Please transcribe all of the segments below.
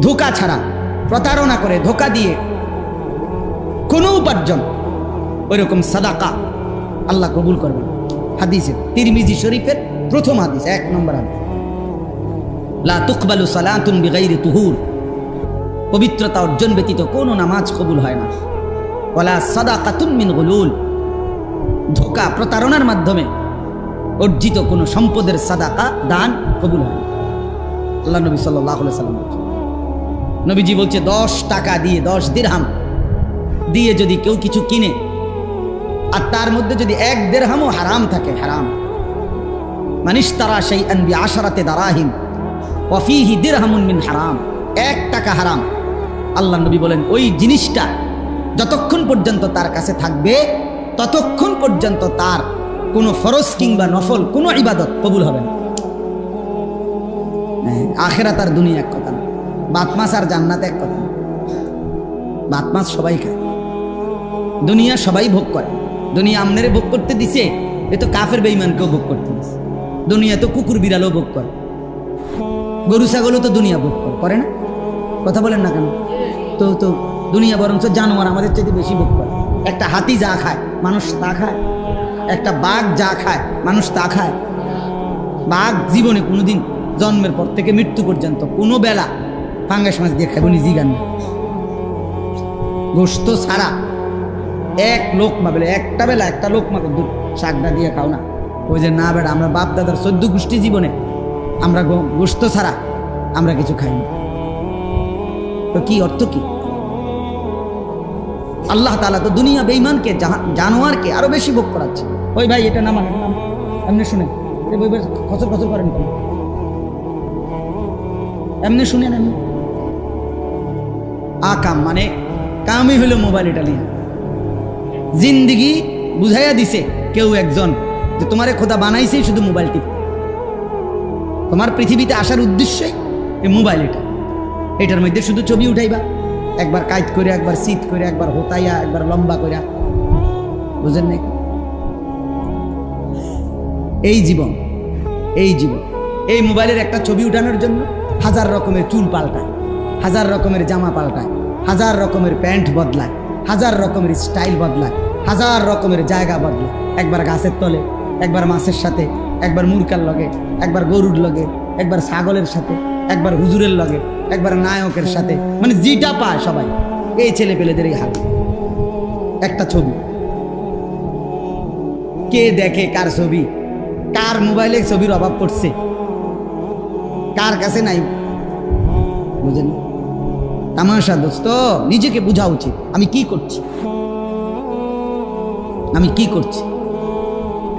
ধোঁকা ছাড়া, প্রতারণা করে, ধোঁকা দিয়ে কোনো উপার্জন, ওইরকম সাদাকা আল্লাহ কবুল করবেন। হাদিসে তিরমিজি শরীফের প্রথম হাদিস, 1 নম্বর হাদিস, লা তুকবালু সালাতুন বিগাইরি তুহুর, পবিত্রতা অর্জন ব্যতীত কোনো নামাজ কবুল হয় না। ওয়ালা সাদাকাতুন মিন গুলুল, ধোঁকা প্রতারণার মাধ্যমে অর্জিত কোনো সম্পদের সাদাকা দান কবুল হয় না। আল্লাহ নবী সাল্লাল্লাহু আলাইহি সাল্লাম বলছেন, নবীজি বলছে 10 টাকা দিয়ে, 10 দিরহাম দিয়ে যদি কেউ কিছু কিনে আর তার মধ্যে যদি 1 দিরহামও হারাম থাকে, হারাম, মানিশতারা শাইআন বিআশারাতি দারাহিম ওয়া ফীহি দিরহামুন মিন হারাম, 1 টাকা হারাম, আল্লাহ নবী বলেন ওই জিনিসটা যতক্ষণ পর্যন্ত তার কাছে থাকবে ততক্ষণ পর্যন্ত তার কোনো ফরজ কিংবা নফল কোনো ইবাদত কবুল হবে না। আখিরাত আর দুনিয়া এক কথা না, ভাত মাছ আর জান্নাত এক কথা না। ভাত মাছ সবাই খায়, দুনিয়া সবাই ভোগ করে। দুনিয়া আমনেরে ভোগ করতে দিছে, এ তো কাফের বেঈমানকেও ভোগ করতে দিছে। দুনিয়া তো কুকুর বিড়ালও ভোগ করে, গরু ছাগলও তো দুনিয়া ভোগ করে না? কথা বলেন না কেন? তো তো দুনিয়া বরঞ্চ জানোয়ার আমাদের চাইতে বেশি ভোগ করে। একটা হাতি যা খায় মানুষ তা খায়, একটা বাঘ যা খায় মানুষ তা খায়। বাঘ জীবনে কোনোদিন জন্মের পর থেকে মৃত্যু পর্যন্ত কোনো বেলা পাঙ্গাস মাছ দিয়ে খাইব নিজেই গান, গোস্ত ছাড়া এক লোকমা, বেলা একটা বেলা একটা লোকমাকে দুধ শাকটা দিয়ে খাও না। ওই যে না বেড়া, আমরা বাপ দাদার 14 গোষ্ঠী জীবনে আমরা গোস্ত ছাড়া আমরা কিছু খাই না। তো কি অর্থ কি? আল্লাহ তাআলা তো দুনিয়া বেঈমানকে, জানোয়ারকে আরো বেশি ভোগ করাচ্ছে। ওই ভাই এটা নামান, এমনি শুনেন, খচর খচর করেন কেন? এমনি শুনেন, এমনি আকাম মানে কামই হলো মোবাইল। এটা নিয়ে জিন্দিগি বুঝাইয়া দিছে কেউ একজন যে তোমারে খোদা বানাইছে শুধু মোবাইল টিপ, তোমার পৃথিবীতে আসার উদ্দেশ্যই এই মোবাইল। এটার মধ্যে শুধু ছবি উঠাইবা, একবার কাইট করে, একবার শীত করে, একবার হোতাইয়া, একবার লম্বা করে, বুঝেন নাই? এই জীবন, এই জীবন, এই মোবাইলের একটা ছবি উঠানোর জন্য 1000 রকমের চুল পাল্টায়, 1000 রকমের জামা পাল্টায়, 1000 রকমের প্যান্ট বদলায়, 1000 রকমের স্টাইল বদলায়, 1000 রকমের জায়গা বদলায়। একবার গাছের তলে, একবার মাছের সাথে, একবার মুরকার লগে, একবার গরুর লগে, একবার ছাগলের সাথে, একবার হুজুরের লগে, একবার নায়কের সাথে, মানে যেটা পায় সবাই। এই ছেলে পেলেদের এই হাল, একটা ছবি। কে দেখে কার ছবি? কার মোবাইলে ছবির অভাব পড়ছে? কার কাছে নাই? বুঝেন? তামাশা দোস্ত, নিজেকে বোঝা উচিত আমি কি করছি, আমি কি করছি।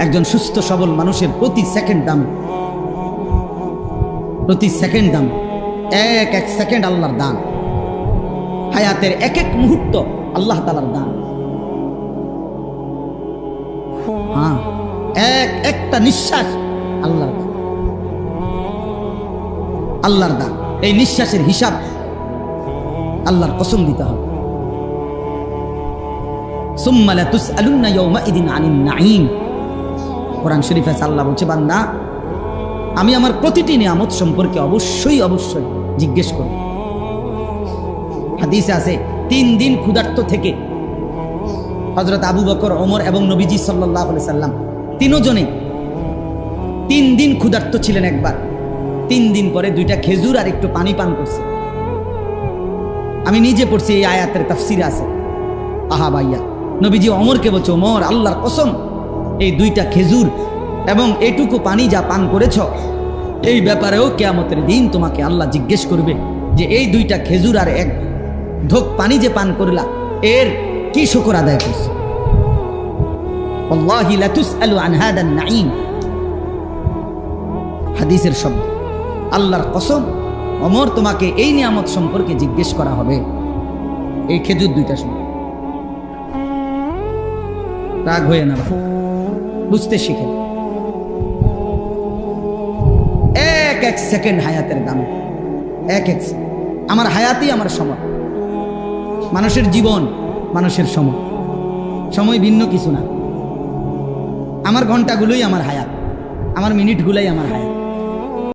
একজন সুস্থ সবল মানুষের প্রতি সেকেন্ড দাম, প্রতি সেকেন্ড দাম, এক এক সেকেন্ড আল্লাহর দান। হায়াতের এক এক মুহূর্ত আল্লাহ তাআলার দান। হ্যাঁ, এক একটা নিঃশ্বাস আল্লাহর দান, আল্লাহর দান। এই নিঃশ্বাসের হিসাব আল্লাহর কসম দিতে হবে। সুম্মা লাতুসআলুন্না ইয়াওমাইদিন আনিন নাঈম, কোরআন শরীফে আল্লাহ বলছে, বান্দা আমি আমার প্রতিটি নিয়ামত সম্পর্কে অবশ্যই অবশ্যই জিজ্ঞেস করব। হাদিসে আছে 3 দিন ক্ষুধার্ত থেকে হযরত আবু বকর, ওমর এবং নবীজি সাল্লাল্লাহু আলাইহি সাল্লাম তিনজনে 3 দিন ক্ষুধার্ত ছিলেন একবার। 3 দিন পরে 2টা খেজুর আর একটু পানি পান করছে। আমি নিজে পড়ছি, এই আয়াতের তাফসিরে আছে। আহা ভাইয়া, নবীজি ওমরকে বলছে, ওমর আল্লাহর কসম, এই 2টা খেজুর এবং এটুকু পানি যা পান করেছ, এই ব্যাপারেও কিয়ামতের দিন তোমাকে আল্লাহ জিজ্ঞেস করবে যে এই 2টা খেজুর আর 1 ঢোক পানি যে পান করলা, এর কি শুকর আদায় করছো? ওয়াল্লাহি লাতুসআলু আন হাদান নাঈম, হাদিসের শব্দ, আল্লাহর কসম ওমর তোমাকে এই নিয়ামত সম্পর্কে জিজ্ঞেস করা হবে। এই খেজুর 2টা সময় রাগ হয়ে না, বুঝতে শিখে। এক এক সেকেন্ড হায়াতের দাম, এক এক আমার হায়াতই আমার সময়। মানুষের জীবন, মানুষের সময়, সময় ভিন্ন কিছু না। আমার ঘন্টাগুলোই আমার হায়াত, আমার মিনিটগুলোই আমার হায়াত।